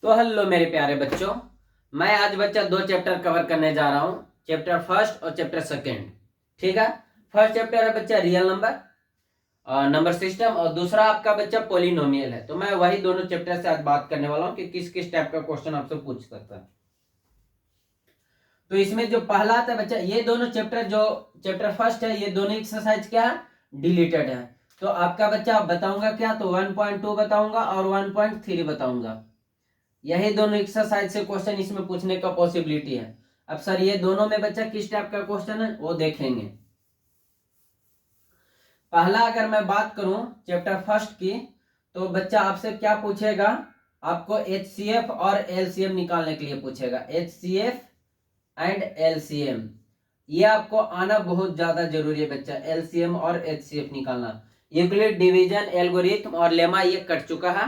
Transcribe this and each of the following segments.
तो हेलो मेरे प्यारे बच्चों, मैं आज बच्चा दो चैप्टर कवर करने जा रहा हूँ। चैप्टर फर्स्ट और चैप्टर सेकंड। ठीक है। फर्स्ट चैप्टर है बच्चा रियल नंबर और नंबर सिस्टम, और दूसरा आपका बच्चा पॉलिनोमियल है। तो मैं वही दोनों चैप्टर से आज बात करने वाला हूँ कि किस किस टाइप का क्वेश्चन आपसे पूछ सकता है। तो इसमें जो पहला आता है बच्चा, ये दोनों चैप्टर, जो चैप्टर फर्स्ट है, ये दोनों एक्सरसाइज क्या है, डिलीटेड है। तो आपका बच्चा बताऊंगा क्या, तो 1.2 बताऊंगा और 1.3 बताऊंगा। यही दोनों एक्सरसाइज से क्वेश्चन इसमें पूछने का पॉसिबिलिटी है। अब सर ये दोनों में बच्चा किस टाइप का क्वेश्चन है वो देखेंगे। पहला अगर मैं बात करूं चैप्टर फर्स्ट की, तो बच्चा आपसे क्या पूछेगा, आपको HCF और LCM निकालने के लिए पूछेगा। HCF एंड LCM ये आपको आना बहुत ज्यादा जरूरी है बच्चा। LCM और HCF निकालना, यूक्लिड डिवीजन एल्गोरिथम और लेमा ये कट चुका है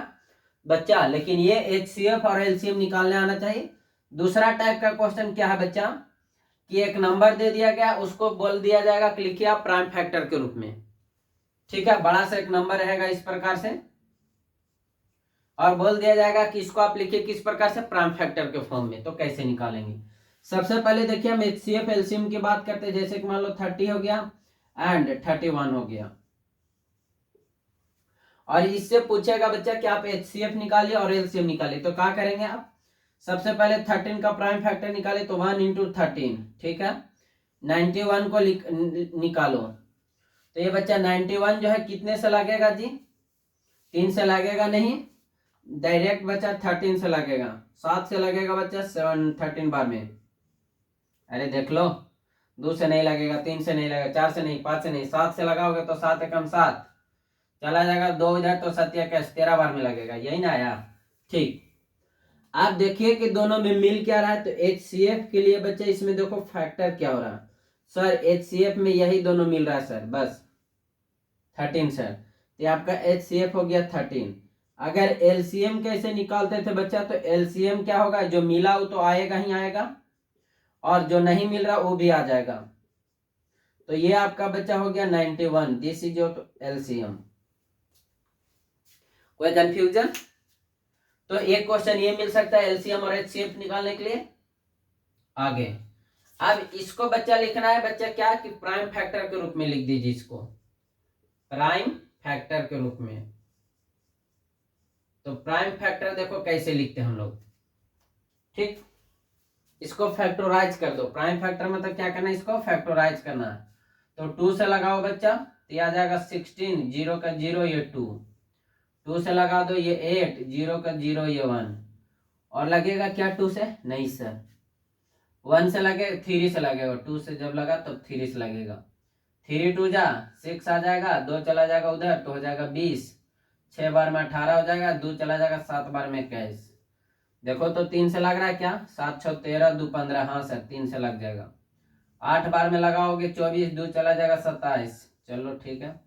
बच्चा, लेकिन ये HCF और LCM निकालने आना चाहिए। दूसरा टाइप का क्वेश्चन क्या है बच्चा, कि एक नंबर दे दिया गया, उसको बोल दिया जाएगा कि लिखिए आप प्राइम फैक्टर के रूप में। ठीक है, बड़ा सा एक नंबर रहेगा इस प्रकार से, और बोल दिया जाएगा कि इसको आप लिखिए किस प्रकार से, प्राइम फैक्टर के फॉर्म में। तो कैसे निकालेंगे, सबसे पहले देखिए हम HCF LCM की बात करते हैं। जैसे कि मान लो 30 हो गया एंड 31 हो गया, और इससे पूछेगा बच्चा कि आप HCF निकालिए और LCM निकालिए। तो क्या करेंगे आप, सबसे पहले 13 का प्राइम फैक्टर निकाले, तो 1 इंटू 13। ठीक है, 91 को निकालो। तो ये बच्चा 91 जो है कितने से लगेगा जी, 3 से लगेगा नहीं, डायरेक्ट बच्चा 13 से लगेगा। 7 से लगेगा बच्चा 13 बार में। अरे देख लो, 2 से नहीं लगेगा, 3 से नहीं लगेगा, 4 से नहीं, 5 से नहीं, 7 से लगाओगे तो 7 एकम 7 चला जाएगा, 2 इधर तो 7 कैश 13 बार में लगेगा, यही ना आया। ठीक, आप देखिए कि दोनों में मिल क्या रहा है। तो HCF के लिए बच्चे इसमें देखो फैक्टर क्या हो रहा है, सर HCF में यही दोनों मिल रहा है सर, बस 13 सर। तो आपका HCF हो गया 13। अगर LCM कैसे निकालते थे बच्चा, तो LCM क्या होगा, जो मिला वो तो आएगा ही आएगा, और जो नहीं मिल रहा वो भी आ जाएगा। तो ये आपका बच्चा हो गया 91, दिस इज योर LCM। कोई कंफ्यूजन? तो एक क्वेश्चन ये मिल सकता है LCM और HCF निकालने के लिए। आगे अब इसको बच्चा लिखना है बच्चा क्या, कि प्राइम फैक्टर के रूप में लिख दीजिए इसको, प्राइम फैक्टर के रूप में। तो प्राइम फैक्टर देखो कैसे लिखते हैं हम लोग। ठीक, इसको फैक्टोराइज कर दो। प्राइम फैक्टर मतलब क्या करना है, इसको फैक्टोराइज करना है। तो 2 से लगाओ बच्चा, तो ये आ जाएगा 16, 0 का 0 ये 2 से लगा दो ये 8, 0 का 0 ये 1, और लगेगा क्या 2 से, नहीं सर 1 से लगे, 3 से लगेगा। 2 से जब लगा तब 3 से लगेगा। 3 2 जा 6 आ जाएगा, 2 चला जाएगा उधर तो हो जाएगा 20, 6 बार में 18 हो जाएगा, 2 चला जाएगा 7 बार में 21। देखो तो 3 से लग रहा है क्या, 7 6 13, 2 15, हाँ सर 3 से लग जाएगा। 8 बार में लगाओगे 24, 2 चला जाएगा 27। चलो ठीक है,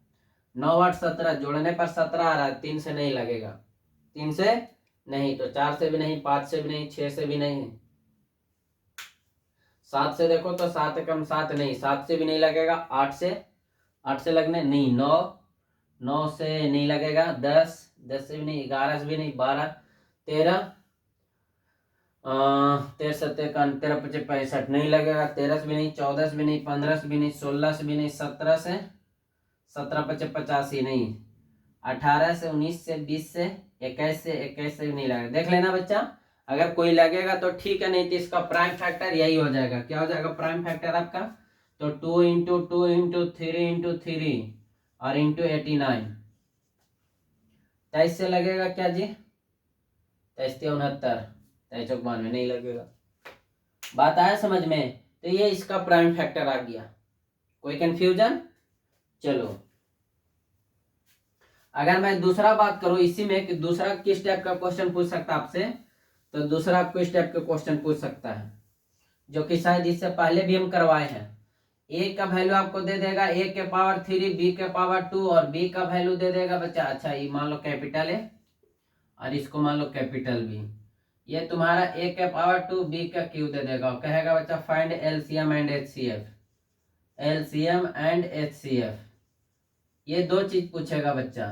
9 8 17, जोड़ने पर 17 आ रहा है, 3 से नहीं लगेगा, 3 से नहीं, तो 4 से भी नहीं, 5 से भी नहीं, 6 से भी नहीं, 7 से देखो तो 7 कम 7 नहीं, 7 से भी नहीं लगेगा, 8 से लगने नहीं, 9 से नहीं लगेगा, 10 से भी नहीं, 11 से भी नहीं, 12 13, 13 सत्ते का 13 पचे 65 नहीं लगेगा, 13 से भी नहीं, 14 से भी नहीं, 15 से भी नहीं, 16 से भी नहीं, 17 से 17 पचे 85 नहीं, 18 से 19 से 20 से 21 से भी नहीं लगेगा। देख लेना बच्चा, अगर कोई लगेगा तो ठीक है, नहीं तो इसका प्राइम फैक्टर यही हो जाएगा। क्या हो जाएगा प्राइम फैक्टर आपका, तो 2 इंटू 2 इंटू 3 इंटू 3 और इंटू 89। 23 से लगेगा क्या जी, 23 69, 23 92 नहीं लगेगा। बात आया समझ में? तो ये इसका प्राइम फैक्टर आ गया। कोई कंफ्यूजन? चलो अगर मैं दूसरा बात करूं इसी में, कि दूसरा किस टाइप का क्वेश्चन पूछ सकता है आपसे, तो दूसरा आपको इस टाइप का क्वेश्चन पूछ सकता है, जो कि शायद इससे पहले भी हम करवाए हैं। ए का वैल्यू आपको दे देगा a के पावर 3, b के पावर 2, और b का वैल्यू दे देगा बच्चा, अच्छा ये मान लो कैपिटल है और इसको मान लो कैपिटल बी। ये तुम्हारा a के पावर 2, b का क्यू दे देगा, और कहेगा बच्चा find LCM and HCF। LCM and HCF ये दो चीज पूछेगा बच्चा।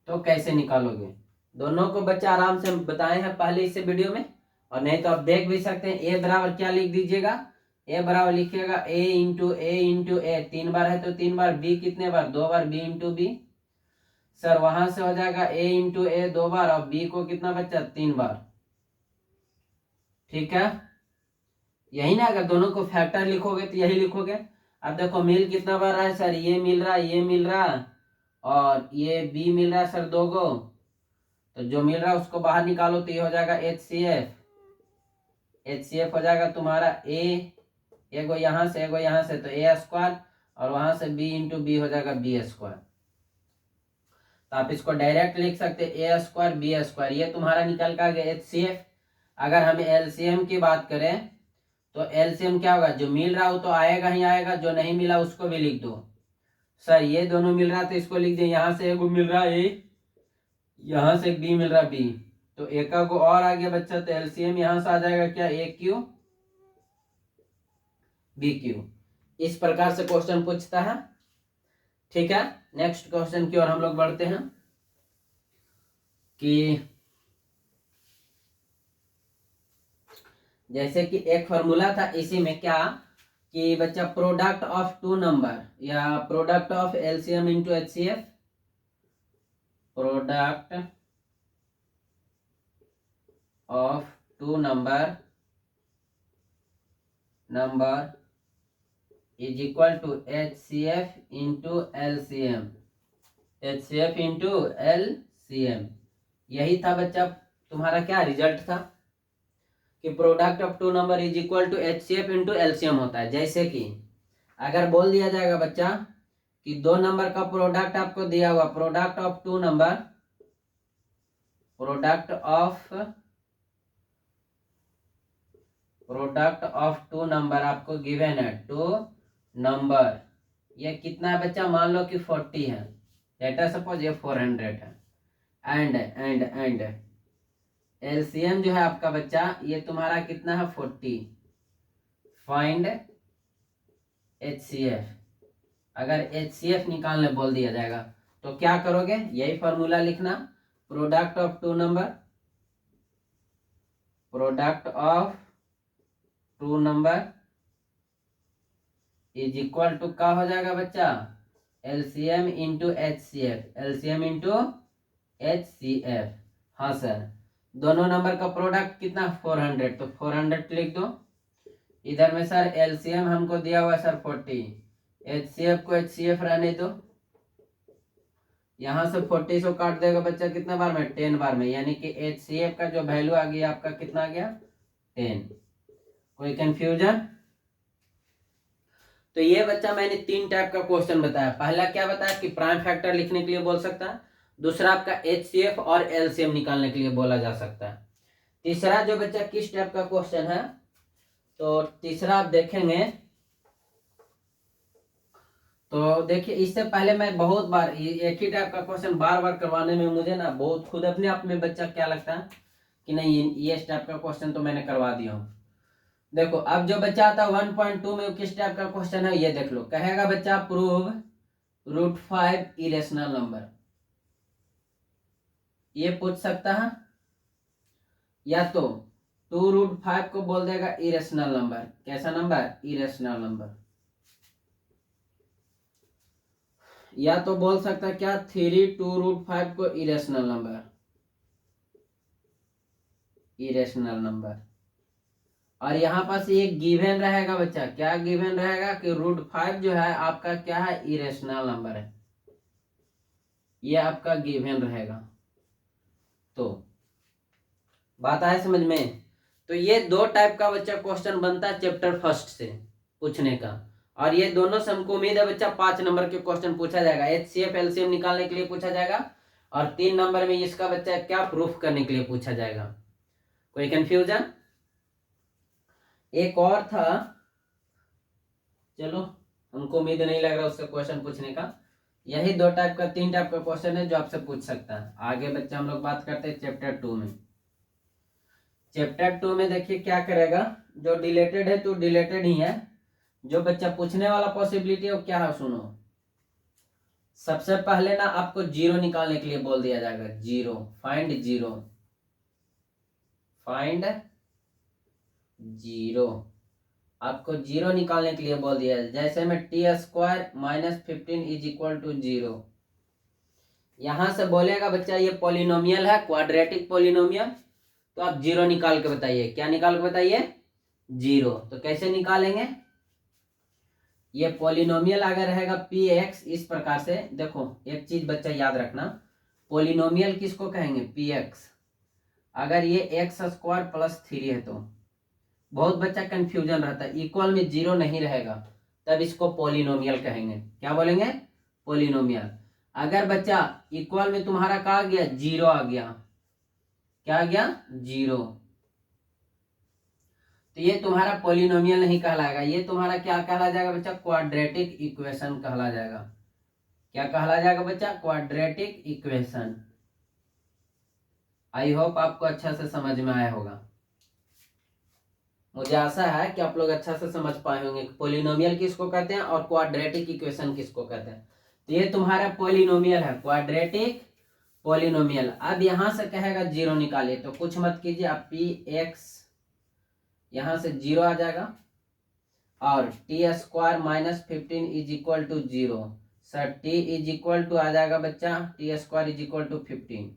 तो कैसे निकालोगे, दोनों को बच्चा आराम से बताए हैं पहले इस वीडियो में, और नहीं तो आप देख भी सकते हैं। ए बराबर क्या लिख दीजिएगा, ए बराबर लिखिएगा ए इंटू ए 3 बार है तो 3 बार, बी कितने बार 2 बार, बी इंटू बी। सर वहां से हो जाएगा ए इंटू ए 2 बार और बी को कितना बच्चा 3 बार, ठीक है यही ना। अगर दोनों को फैक्टर लिखोगे तो यही लिखोगे। अब देखो मिल कितना बार रहा है सर, ये मिल रहा है, ये मिल रहा है और ये बी मिल रहा है सर 2 गो, तो जो मिल रहा है उसको बाहर निकालो तो ये हो जाएगा HCF। HCF हो जाएगा तुम्हारा ए, एगो यहाँ से एगो यहाँ से, तो ए स्क्वायर और वहां से बी इंटू बी हो जाएगा बी स्क्वायर। तो आप इसको डायरेक्ट लिख सकते हैं ए स्क्वायर बी स्क्वायर, ये तुम्हारा निकल का गया HCF। अगर हम LCM की बात करें तो LCM क्या होगा, जो मिल रहा हो तो आएगा ही आएगा, जो नहीं मिला उसको भी लिख दो। सर ये दोनों मिल रहा तो इसको लिख दे, यहाँ से एगो मिल रहा है ए, यहाँ से बी मिल रहा बी, तो एक को और आ गया बच्चा, तो LCM यहाँ से आ जाएगा क्या ए क्यू बी क्यू। इस प्रकार से क्वेश्चन पूछता है, ठीक है। नेक्स्ट क्वेश्चन की ओर हम लोग बढ़ते हैं कि जैसे कि एक फॉर्मूला था इसी में क्या कि बच्चा प्रोडक्ट ऑफ 2 नंबर या product of LCM into HCF, product of 2 number is equal to HCF into LCM, HCF into LCM। यही था बच्चा तुम्हारा क्या रिजल्ट था कि product of 2 number is equal to HCF into LCM होता है। जैसे कि अगर बोल दिया जाएगा बच्चा कि 2 नंबर का प्रोडक्ट आपको दिया हुआ, product of 2 number, product of 2 number आपको गिवन है, 2 नंबर, ये कितना है बच्चा, मान लो कि 40 है, लेटर सपोज ये 400 है, एंड LCM जो है आपका बच्चा ये तुम्हारा कितना है 40, फाइंड HCF। अगर HCF निकालने बोल दिया जाएगा तो क्या करोगे, यही फॉर्मूला लिखना, product of 2 number, product of 2 number is equal to क्या हो जाएगा बच्चा, LCM into HCF, LCM into HCF। हाँ सर दोनों नंबर का प्रोडक्ट कितना 400, तो 400 लिख दो। इधर में सर LCM हमको दिया हुआ है सर 40, HCF को HCF रहने दो, यहां से 40 को काट देगा बच्चा कितना बार में 10 बार में, यानी कि HCF का जो वैल्यू आ गया आपका कितना आ गया 10। कोई कंफ्यूजन? तो ये बच्चा मैंने 3 टाइप का क्वेश्चन बताया। पहला क्या बताया कि प्राइम फैक्टर लिखने के लिए बोल सकता है, दूसरा आपका HCF और LCM निकालने के लिए बोला जा सकता है। तीसरा जो बच्चा किस टाइप का क्वेश्चन है, तो तीसरा आप देखेंगे तो देखिए इससे पहले मैं बहुत बार एक ही टाइप का क्वेश्चन बार बार करवाने में मुझे ना बहुत खुद अपने आप में बच्चा क्या लगता है कि नहीं ये इस टाइप का क्वेश्चन तो मैंने करवा दिया हूँ। देखो अब जो बच्चा आता है 1.2 में किस टाइप का क्वेश्चन है ये देख लो, कहेगा बच्चा प्रूव √5 इरेशनल नंबर, ये पूछ सकता है, या तो 2√5 को बोल देगा इरेशनल नंबर, कैसा नंबर इरेशनल नंबर, या तो बोल सकता है क्या 2√5 को इरेशनल नंबर। और यहाँ पास ये गिवन रहेगा बच्चा, क्या गिवन रहेगा कि √5 जो है आपका क्या है इरेशनल नंबर है, ये आपका गिवन रहेगा। तो बात आए समझ में? तो ये 2 टाइप का बच्चा क्वेश्चन बनता है चैप्टर फर्स्ट से पूछने का, और ये दोनों से हमको उम्मीद है बच्चा 5 नंबर के क्वेश्चन पूछा जाएगा, HCF LCM निकालने के लिए पूछा जाएगा, और 3 नंबर में इसका बच्चा क्या प्रूफ करने के लिए पूछा जाएगा। कोई कंफ्यूजन? एक और था, चलो हमको उम्मीद नहीं लग रहा उससे क्वेश्चन पूछने का, यही 2 टाइप का 3 टाइप का क्वेश्चन है जो आपसे पूछ सकता है। आगे बच्चा हम लोग बात करते हैं चैप्टर 2 में। चैप्टर 2 में देखिए क्या करेगा, जो डिलेटेड है तो डिलेटेड ही है, जो बच्चा पूछने वाला पॉसिबिलिटी है वो क्या है सुनो। सबसे पहले ना आपको जीरो निकालने के लिए बोल दिया जाएगा, zero, find zero, find zero, आपको जीरो निकालने के लिए बोल दिया है। जैसे में t square minus 15 is equal to zero, यहां से बोलेगा बच्चा ये पॉलिनोमियल है, क्वाड्रेटिक पॉलिनोमियल, तो आप जीरो निकाल के बताइए। क्या निकाल के बताइए? जीरो। तो कैसे निकालेंगे? ये पॉलिनोमियल अगर रहेगा पी एक्स, इस प्रकार से देखो, एक चीज बच्चा याद रखना, पॉलिनोमियल किसको कहेंगे? P x. अगर ये एक्स स्क्वायर प्लस 3 है तो बहुत बच्चा कंफ्यूजन रहता है, इक्वल में जीरो नहीं रहेगा तब इसको पॉलिनोमियल कहेंगे। क्या बोलेंगे? पॉलिनोमियल। अगर बच्चा इक्वल में तुम्हारा क्या आ गया? जीरो आ गया। क्या आ गया? जीरो, तो ये तुम्हारा पॉलिनोमियल नहीं कहलाएगा, ये तुम्हारा क्या कहला जाएगा बच्चा? क्वाड्रेटिक इक्वेशन कहला जाएगा। क्या कहला जाएगा बच्चा? Quadratic equation. आई होप आपको अच्छा से समझ में आया होगा। मुझे आशा है कि आप लोग अच्छा से समझ पाए होंगे पॉलिनोमियल किसको कहते हैं और क्वाड्रेटिक इक्वेशन किसको कहते हैं। तो ये तुम्हारा पॉलिनोमियल है, क्वाड्रेटिक पॉलिनोमियल। अब यहां से कहेगा जीरो निकालिए, तो कुछ मत कीजिए, आप पी एक्स यहां से जीरो आ जाएगा और T square minus 15 is equal to zero. Sir T is equal to आ जाएगा बच्चा, T square is equal to 15।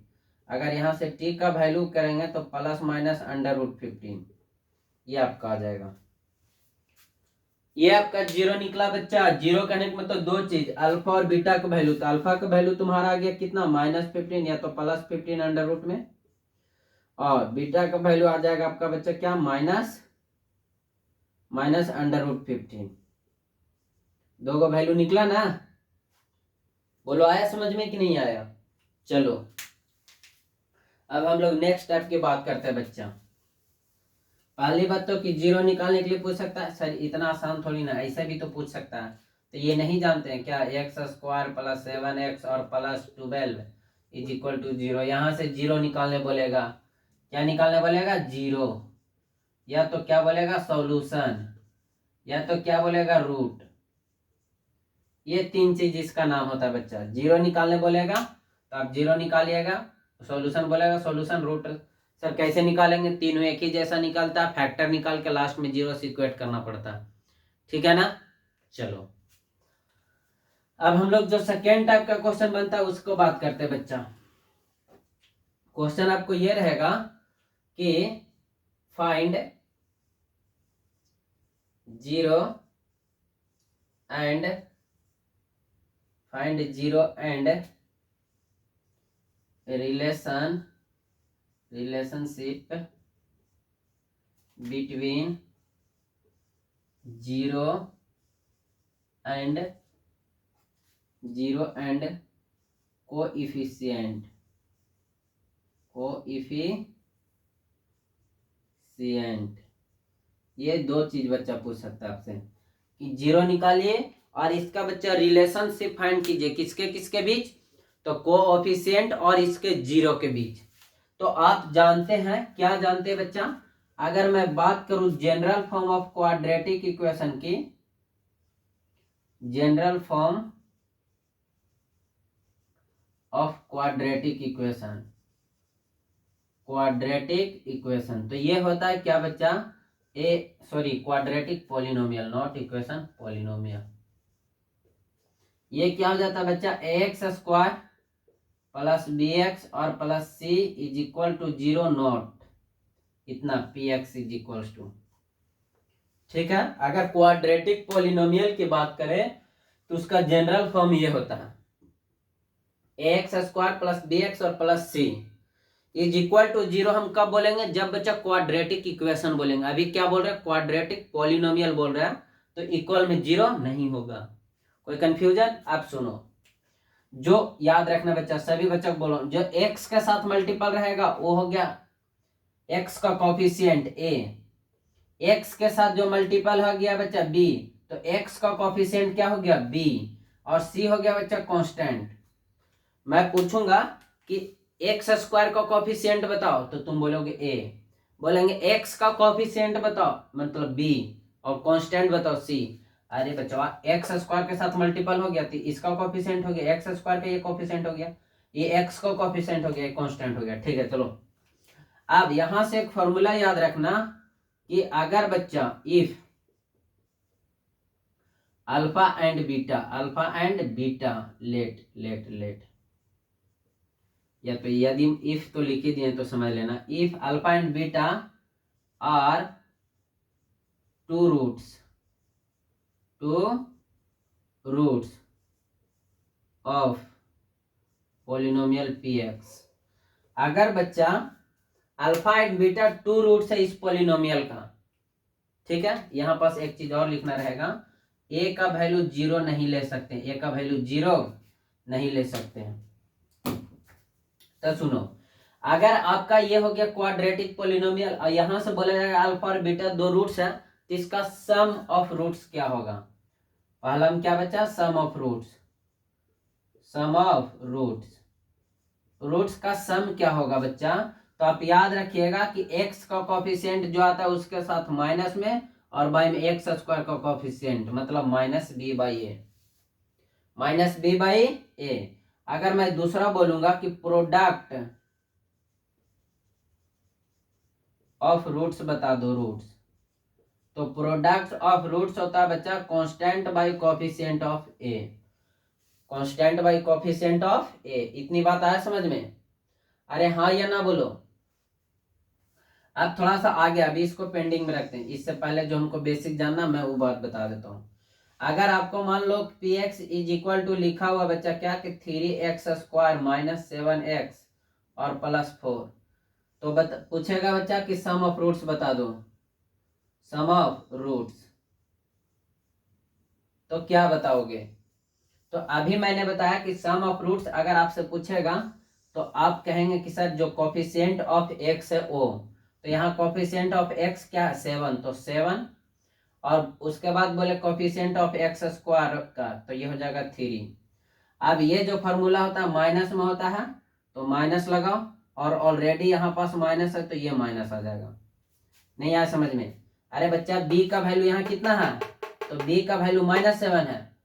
अगर यहां से टी का वैल्यू करेंगे तो प्लस माइनस अंडर रूट 15, ये आपका आ जाएगा। ये आपका जीरो निकला बच्चा। जीरो करने का मतलब दो चीज, अल्फा और बीटा का वैल्यू। तो अल्फा का वैल्यू तुम्हारा आ गया कितना? माइनस 15 या तो प्लस 15 अंडर रूट में, और बीटा का वैल्यू आ जाएगा आपका बच्चा क्या? Minus under root 15। दो का वैल्यू निकला ना? बोलो आया समझ में कि नहीं आया? चलो अब हम लोग नेक्स्ट स्टेप की बात करते हैं बच्चा। पहली बात तो कि जीरो निकालने के लिए पूछ सकता है, सर इतना आसान थोड़ी ना, ऐसे भी तो पूछ सकता है। तो ये नहीं जानते हैं क्या? एक्स स्क्वायर प्लस 7x और plus 12 is equal to zero. यहां से जीरो निकालने बोलेगा, क्या निकालने बोलेगा? जीरो, या तो क्या बोलेगा? सॉल्यूशन, या तो क्या बोलेगा? रूट। ये तीन चीज इसका नाम होता है बच्चा। जीरो निकालने बोलेगा तो आप जीरो निकालिएगा, सॉल्यूशन बोलेगा सॉल्यूशन, रूट। सर कैसे निकालेंगे? तीनों एक ही जैसा निकलता है, फैक्टर निकाल के लास्ट में जीरो से इक्वेट करना पड़ता है, ठीक है ना? चलो अब हम लोग जो सेकेंड टाइप का क्वेश्चन बनता है उसको बात करते हैं बच्चा। क्वेश्चन आपको ये रहेगा कि find zero and relationship between zero and coefficient ये दो चीज बच्चा पूछ सकता है आपसे कि जीरो निकालिए और इसका बच्चा रिलेशनशिप फाइंड कीजिए, किसके किसके बीच? तो कोएफिशिएंट और इसके जीरो के बीच। तो आप जानते हैं, क्या जानते हैं बच्चा? अगर मैं बात करूं general form of quadratic equation की, general form of quadratic equation, तो ये होता है क्या बच्चा? Quadratic polynomial, not equation, polynomial. ये क्या हो जाता है बच्चा? X square plus B X और plus C is equal to zero, not इतना P X is equal to, ठीक है। अगर क्वाड्रेटिक पॉलिनोमियल की बात करें तो उसका जनरल फॉर्म ये होता है, X square plus B X और plus C is equal to zero. हम कब बोलेंगे? जब बच्चा क्वाड्रेटिक इक्वेशन बोलेंगे। अभी क्या बोल रहे हैं? क्वाड्रेटिक पॉलिनोमियल बोल रहे हैं, तो इक्वल में जीरो नहीं होगा। कोई कंफ्यूजन? आप सुनो, जो याद रखना बच्चा, सभी बच्चों को बोलो, जो x के साथ मल्टीपल रहेगा वो हो गया x का कॉफिशिएंट a, x के साथ जो मल्टीपल हो गया बच्चा b, तो x का कॉफिशिएंट क्या हो गया? b, और c हो गया बच्चा कांस्टेंट। मैं पूछूंगा कि एक्स स्क्वायर का कॉफिशिएंट बताओ तो तुम बोलोगे a, बोलेंगे x का कॉफिशिएंट बताओ मतलब b, और कांस्टेंट बताओ c। अरे बच्चों एक्स स्क्वायर के साथ मल्टीपल हो गया तो इसका कोफिशिएंट हो गया, एक्स स्क्वायर का ये कोफिशिएंट हो गया, ये एक्स का कोफिशिएंट हो गया, कांस्टेंट हो गया। ठीक है चलो, अब यहां से एक फॉर्मूला याद रखना कि अगर बच्चा if alpha and beta let या तो यदि इफ तो लिख ही दिए तो समझ लेना, if alpha and beta are two roots of polynomial p x, अगर बच्चा alpha and beta two roots है इस पोलिनोमियल का, ठीक है। यहां पास एक चीज और लिखना रहेगा, ए का वैल्यू 0 नहीं ले सकते, ए का वैल्यू 0 नहीं ले सकते हैं। तो सुनो, अगर आपका ये हो गया क्वाड्रेटिक पोलिनोमियल और यहां से बोला जाएगा अल्फा और बीटा दो रूट्स है, तो इसका सम ऑफ रूट्स क्या होगा? पहला में क्या बचा? सम ऑफ रूट्स का सम क्या होगा बच्चा? तो आप याद रखिएगा कि x का कोफिशिएंट जो आता है उसके साथ माइनस में और बाई में एक्स स्क्वायर का कोफिशिएंट, मतलब माइनस बी बाई ए। अगर मैं दूसरा बोलूंगा कि प्रोडक्ट ऑफ रूट्स बता दो रूट्स, तो प्रोडक्ट ऑफ रूट्स होता है बच्चा constant by coefficient of A, constant by coefficient of A. इतनी बात आया समझ में? अरे हाँ या ना बोलो। अब थोड़ा सा आगे, अभी इसको पेंडिंग में रखते हैं, इससे पहले जो हमको बेसिक जानना मैं वो बात बता देता हूँ। अगर आपको मान लो P X is equal to लिखा हुआ बच्चा क्या कि 3x स्क्वायर माइनस 7x और प्लस 4, तो पूछेगा बच्चा कि सम ऑफ रूट्स बता दो, सम ऑफ रूट्स, तो क्या बताओगे? तो अभी मैंने बताया कि सम ऑफ रूट्स अगर आपसे पूछेगा तो आप कहेंगे कि सर जो कोफिशिएंट ऑफ x है ओ, तो यहाँ कोफिशिएंट ऑफ x क्या है? 7, तो 7, और उसके बाद बोले कोफिशिएंट ऑफ एक्स स्क्वायर का, तो ये हो जाएगा 3। अब ये जो फॉर्मूला होता है माइनस में होता है, तो माइनस लगाओ, और ऑलरेडी यहाँ पास माइनस है तो ये माइनस आ जाएगा। नहीं आया समझ में? अरे बच्चा b का वैल्यू यहाँ कितना है? तो b का वैल्यू -7 है,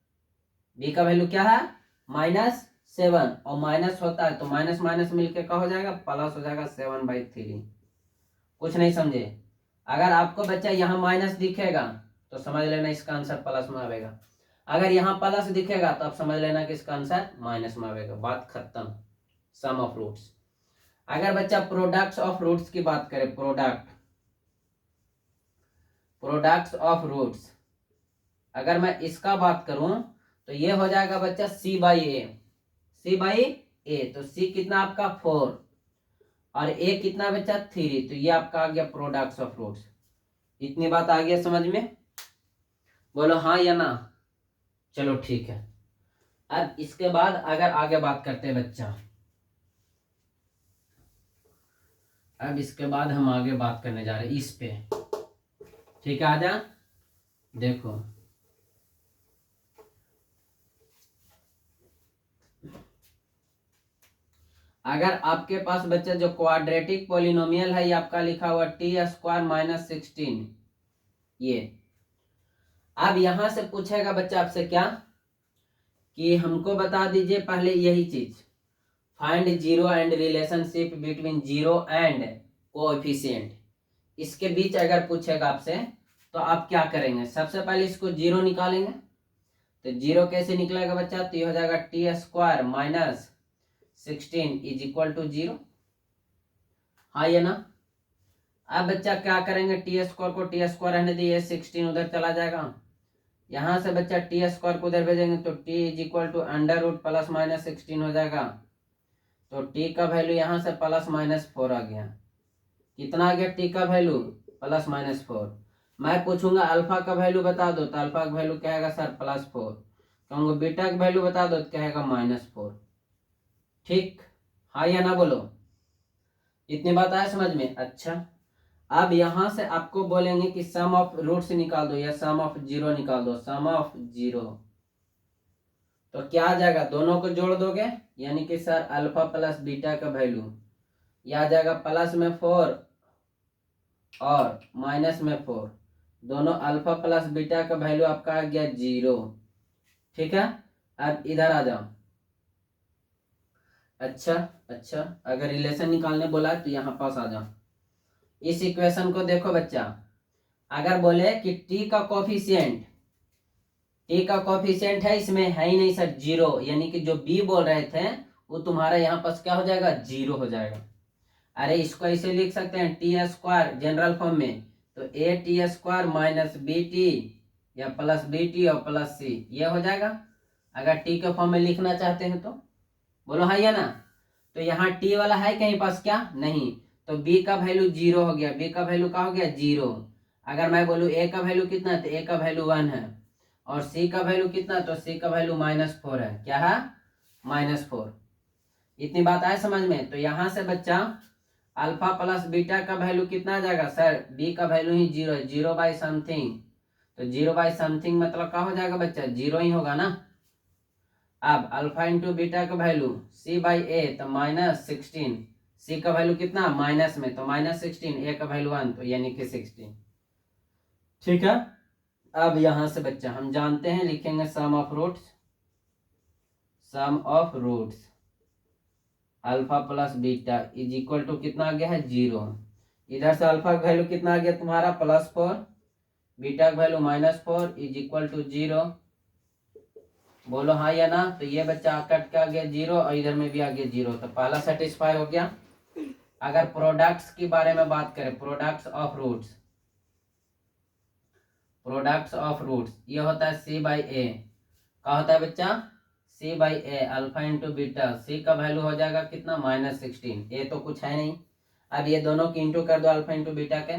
b का वैल्यू क्या है? -7, और माइनस होता है तो माइनस माइनस मिलके क्या हो जाएगा? प्लस हो जाएगा 7/3। कुछ नहीं समझे? अगर आपको बच्चा यहाँ माइनस दिखेगा तो समझ लेना इसका आंसर प्लस में आएगा, अगर यहाँ प्लस दिखेगा तो आप समझ लेना कि इसका आंसर माइनस में आएगा। बात खत्म। सम ऑफ रूट्स। अगर बच्चा प्रोडक्ट्स ऑफ रूट्स की बात करें, प्रोडक्ट्स ऑफ रूट्स, अगर मैं इसका बात करूं तो ये हो जाएगा बच्चा c बाई ए, तो c कितना आपका 4 और a कितना बच्चा 3, तो ये आपका आ गया प्रोडक्ट्स ऑफ रूट्स। इतनी बात आ गया समझ में? बोलो हाँ या ना। चलो ठीक है। अब इसके बाद अगर आगे बात करते हैं बच्चा, अब इसके बाद हम आगे बात करने जा रहे हैं इस पे, ठीक है। आजा देखो, अगर आपके पास बच्चा जो क्वाड्रेटिक पॉलिनोमियल है ये आपका लिखा हुआ t² - 16, ये अब यहां से पूछेगा बच्चा आपसे क्या कि हमको बता दीजिए पहले यही चीज, find zero and relationship between zero and coefficient. इसके बीच अगर पूछेगा आपसे तो आप क्या करेंगे? सबसे पहले इसको जीरो निकालेंगे, तो जीरो कैसे निकलेगा बच्चा? तो ये हो जाएगा t² - 16 इज इक्वल टू 0। हाँ या ना? अब बच्चा क्या करेंगे? t² को t² रहने दिए, 16 उधर चला जाएगा, यहां से बच्चा t² को उधर भेजेंगे तो t इज इक्वल टू √ +- 16 हो जाएगा, तो t का वैल्यू यहां से +- 4 आ गया। कितना आ गया t का वैल्यू? +- 4। मैं पूछूंगा अल्फा का वैल्यू बता दो, तो अल्फा का वैल्यू क्या आएगा सर? +4। कहूंगा बीटा का वैल्यू बता दो, तो क्या आएगा? -4। ठीक, हाँ या ना बोलो। इतनी बात आया समझ में? अच्छा, अब यहां से आपको बोलेंगे कि सम ऑफ रूट्स निकाल दो या सम ऑफ जीरो निकाल दो, सम ऑफ जीरो, तो क्या आ जाएगा? दोनों को जोड़ दोगे, यानी कि सर अल्फा प्लस बीटा का वैल्यू यह आ जाएगा +4 और -4, दोनों अल्फा प्लस बीटा का वैल्यू आपका आ गया 0। ठीक है, अब इधर आ जाओ। अच्छा अच्छा, अगर रिलेशन निकालने बोला है तो यहाँ पास आ जाओ। इस इक्वेशन को देखो बच्चा, अगर बोले कि टी का कोफिशिएंट है, इसमें है ही नहीं सर 0, यानी कि जो बी बोल रहे थे वो तुम्हारा यहाँ पास क्या हो जाएगा, 0 हो जाएगा। अरे इसको ऐसे लिख सकते हैं टी स्क्वायर जनरल फॉर्म में, तो a t square minus b t या प्लस बी टी और प्लस सी, ये हो जाएगा। अगर टी के फॉर्म में लिखना चाहते हैं तो बोलो हाँ या ना। तो यहाँ टी वाला है कहीं पास क्या, नहीं, तो बी का वैल्यू 0 हो गया, बी का वैल्यू क्या हो गया 0। अगर मैं बोलूँ ए का वैल्यू कितना है, तो ए का वैल्यू 1 है, और सी का वैल्यू कितना, तो सी का वैल्यू -4 है। क्या है, -4। इतनी बात आए समझ में। तो यहाँ से बच्चा अल्फा प्लस बीटा का वैल्यू कितना आ जाएगा सर, बी का वैल्यू ही 0 है, 0 बाई समथिंग, तो 0 बाई समथिंग मतलब क्या हो जाएगा बच्चा, 0 ही होगा ना। अब अल्फा इंटू बीटा का वैल्यू सी बाई ए, तो -16, सी का वैल्यू कितना माइनस में, तो -16, ए का वैल्यू 1, तो यानी कि 16। ठीक है, अब यहां से बच्चा हम जानते हैं, लिखेंगे sum of roots alpha plus beta is equal to कितना आ गया है 0। इधर से अल्फा का वैल्यू कितना आ गया तुम्हारा +4, बीटा का वैल्यू -4 इज इक्वल टू 0। बोलो हाँ या ना। तो ये बच्चा कट के आ गया 0 और इधर में भी आ गया 0, तो पहला सेटिस्फाई हो गया। अगर प्रोडक्ट्स के बारे में बात करें, प्रोडक्ट्स ऑफ रूट्स ये होता है सी बाई ए। क्या होता है बच्चा, C by A, alpha into beta, C का वैल्यू हो जाएगा कितना -16, ए तो कुछ है नहीं। अब ये दोनों की इंटू कर दो अल्फा इंटू बीटा के,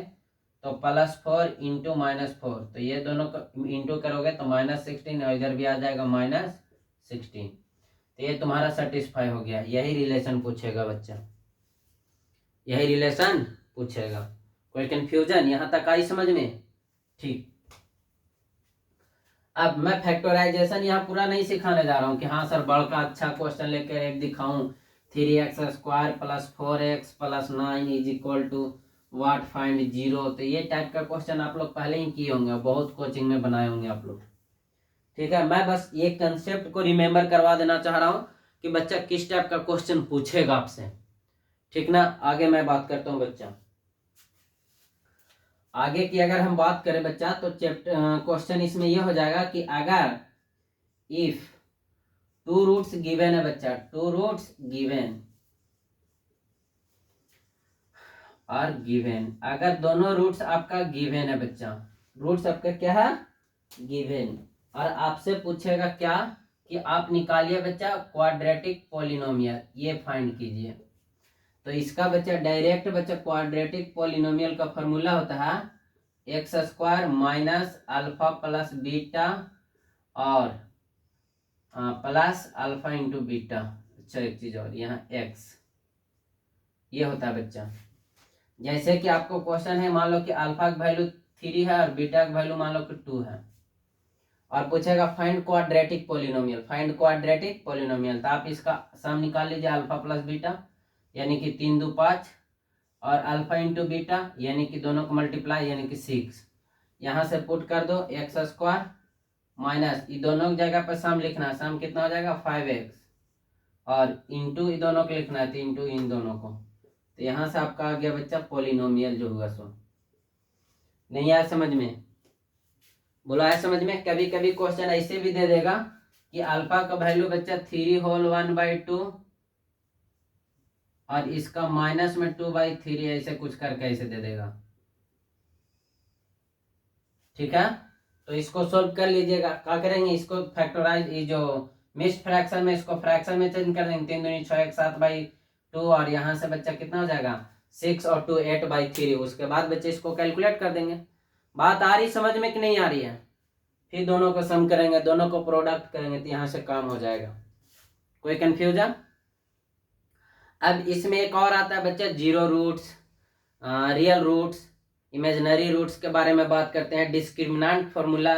तो +4 इंटू -4, तो ये दोनों को इंटू करोगे तो -16, और इधर भी आ जाएगा -16। तो ये तुम्हारा सेटिस्फाई हो गया। यही रिलेशन पूछेगा बच्चा, यही रिलेशन पूछेगा। कोई कंफ्यूजन यहाँ तक आई समझ में, ठीक। अब मैं फैक्टराइजेशन यहाँ पूरा नहीं सिखाने जा रहा हूँ कि हाँ सर बड़का अच्छा क्वेश्चन लेकर एक दिखाऊं, 3x² + 4x + 9 is equal to what, find 0। तो ये टाइप का क्वेश्चन आप लोग पहले ही किए होंगे, बहुत कोचिंग में बनाए होंगे आप लोग। ठीक है, मैं बस ये कंसेप्ट को रिमेम्बर करवा देना चाह रहा हूँ कि बच्चा किस टाइप का क्वेश्चन पूछेगा आपसे। ठीक ना, आगे मैं बात करता हूँ बच्चा। आगे की अगर हम बात करें बच्चा, तो क्वेश्चन इसमें यह हो जाएगा कि अगर इफ 2 रूट्स गिवन है बच्चा, 2 रूट्स गिवन और गिवन, अगर दोनों रूट्स आपका गिवन है बच्चा, रूट्स आपका क्या है गिवन, और आपसे पूछेगा क्या कि आप निकालिए बच्चा क्वाड्रेटिक पॉलिनोमियल, ये फाइंड कीजिए। तो इसका बच्चा डायरेक्ट बच्चा क्वाड्रेटिक पॉलिनोमियल का फॉर्मूला होता है x² minus alpha plus beta और प्लस अल्फा इंटू बीटा। अच्छा एक चीज और, यहाँ x ये होता है बच्चा। जैसे कि आपको क्वेश्चन है, मान लो कि अल्फा का वैल्यू 3 है और बीटा का वैल्यू मान लो कि 2 है, और पूछेगा फाइंड क्वाड्रेटिक पॉलिनोमियल, तो आप इसका सम निकाल लीजिए अल्फा प्लस बीटा, यानी कि 3 2 5, और अल्फा इंटू बीटा यानी कि दोनों को मल्टीप्लाई यानी कि 6। यहाँ से पुट कर दो x² माइनस, ये दोनों की जगह पर सम लिखना है, सम कितना हो जाएगा 5x, और इंटू ये दोनों को लिखना है, तो इंटू इन दोनों को। तो यहाँ से आपका आ गया बच्चा पॉलिनोमियल जो हुआ सो। नहीं आया समझ में, बोला है समझ में। कभी कभी क्वेश्चन ऐसे भी दे देगा कि अल्फा का वैल्यू बच्चा 3 होल 1/2 और इसका माइनस में 2/3, ऐसे कुछ करके ऐसे दे देगा। ठीक है, तो इसको सोल्व कर लीजिएगा। क्या करेंगे, इसको फैक्टराइज, ये जो मिक्स्ड फ्रैक्शन में इसको फ्रैक्शन में चेंज कर देंगे, 3 दूनी 6 1 7/2, और यहाँ से बच्चा कितना हो जाएगा 6 और 2 8/3। उसके बाद बच्चे इसको कैलकुलेट कर देंगे। बात आ रही समझ में कि नहीं आ रही है। फिर दोनों को सम करेंगे, दोनों को प्रोडक्ट करेंगे, तो यहाँ से काम हो जाएगा। कोई कंफ्यूजन। अब इसमें एक और आता है बच्चा 0 roots, real roots, imaginary roots के बारे में बात करते हैं, डिस्क्रिमिनेंट फॉर्मूला।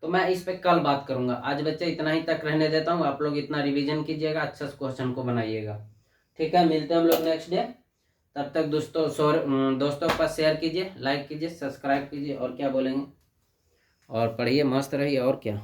तो मैं इस पे कल बात करूंगा। आज बच्चे इतना ही तक रहने देता हूँ, आप लोग इतना रिवीजन कीजिएगा, अच्छा से क्वेश्चन को बनाइएगा। ठीक है, मिलते हैं हम लोग नेक्स्ट डे। तब तक दोस्तों के पास शेयर कीजिए, लाइक कीजिए, सब्सक्राइब कीजिए, और क्या बोलेंगे, और पढ़िए, मस्त रहिए, और क्या।